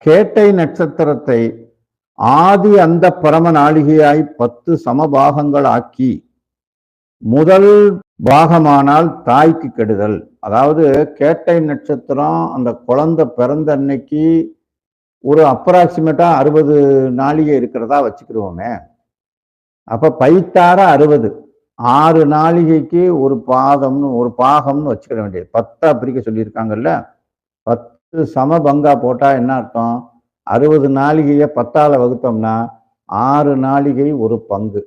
கேட்டை நட்சத்திரத்தை ஆதி அந்த பரம நாளிகையாய் 10 சமபாகங்கள் ஆக்கி முதல் பாகமானால் தாய்க்கு கெடுதல். அதாவது கேட்டை நட்சத்திரம் அந்த குழந்தை பிறந்த அன்னைக்கு ஒரு அப்ராக்சிமேட்டா 60 நாளிகை இருக்கிறதா வச்சுக்கிடுவோமே. அப்ப பைத்தார 60, 6 நாளிகைக்கு ஒரு பாகம்னு வச்சுக்கிற வேண்டியது. 10 பிரிக்க சொல்லியிருக்காங்கல்ல. 10 சம பங்கா போட்டா என்ன அர்த்தம்? 60 நாளிகையை 10ஆல வகுத்தோம்னா 6 நாளிகை ஒரு பங்கு.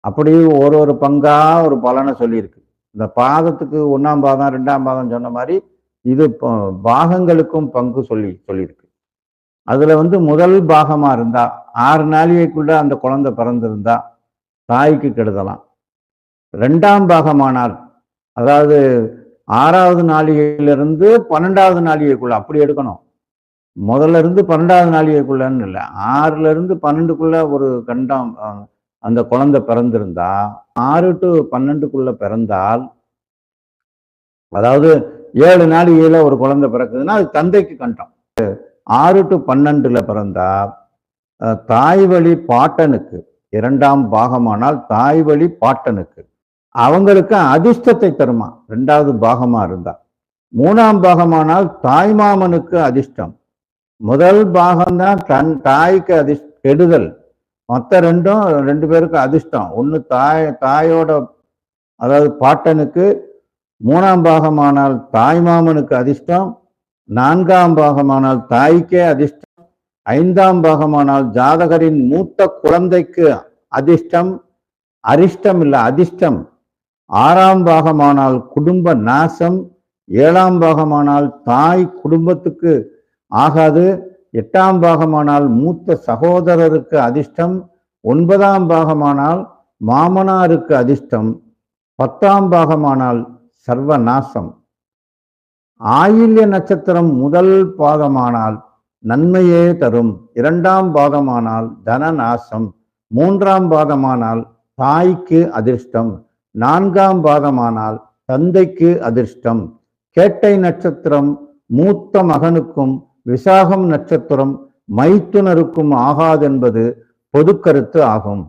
அப்படி ஒரு பங்கா ஒரு பலனை சொல்லியிருக்கு. இந்த பாதத்துக்கு 1ஆம் பாதம் 2ஆம் பாதம் சொன்ன மாதிரி இது பாகங்களுக்கும் பங்கு சொல்லியிருக்கு. அதுல முதல் பாகமா இருந்தா 6 நாளிகைக்குள்ள அந்த குழந்தை பிறந்திருந்தா தாய்க்கு கெடுதலாம். 2ஆம் பாகமானால், அதாவது 6வது நாளிகையிலிருந்து 12வது நாளிகைக்குள்ள அப்படி எடுக்கணும். முதல்ல இருந்து 12வது நாளிகைக்குள்ளன்னு இல்லை, 6ல இருந்து 12க்குள்ள ஒரு கண்டம் அந்த குழந்தை பிறந்திருந்தா 6 to 12க்குள்ள பிறந்தால், அதாவது 7 நாளிகையில ஒரு குழந்தை பிறக்குதுன்னா அது தந்தைக்கு கண்டம். 6 to 12ல பிறந்தா தாய் வழி பாட்டனுக்கு, 2ஆம் பாகமானால் தாய் வழி பாட்டனுக்கு அவங்களுக்கு அதிர்ஷ்டத்தை தருமா 2வது பாகமா இருந்தா. 3ஆம் பாகமானால் தாய் மாமனுக்கு அதிர்ஷ்டம். முதல் பாகம்தான் தாய்க்கு கெடுதல், மற்ற 2 பேருக்கு அதிர்ஷ்டம். ஒன்று தாயோட அதாவது பாட்டனுக்கு, 3ஆம் பாகமானால் தாய் மாமனுக்கு அதிர்ஷ்டம், 4ஆம் பாகமானால் தாய்க்கே அதிர்ஷ்டம், 5ஆம் பாகமானால் ஜாதகரின் மூத்த குழந்தைக்கு அதிர்ஷ்டம், அரிஷ்டம் இல்லை அதிர்ஷ்டம், 6ஆம் பாகமானால் குடும்ப நாசம், 7ஆம் பாகமானால் தாய் குடும்பத்துக்கு ஆகாது, 8ஆம் பாகமானால் மூத்த சகோதரருக்கு அதிர்ஷ்டம், 9ஆம் பாகமானால் மாமனாருக்கு அதிர்ஷ்டம், 10ஆம் பாகமானால் சர்வநாசம். ஆயில்ய நட்சத்திரம் முதல் பாகமானால் நன்மையே தரும், 2ஆம் பாகமானால் தனநாசம், 3ஆம் பாகமானால் தாய்க்கு அதிர்ஷ்டம், 4ஆம் பாகமானால் தந்தைக்கு அதிர்ஷ்டம். கேட்டை நட்சத்திரம் மூத்த மகனுக்கும் விசாகம் நட்சத்திரம் மைத்துனருக்கும் ஆகாதென்பது பொது கருத்து ஆகும்.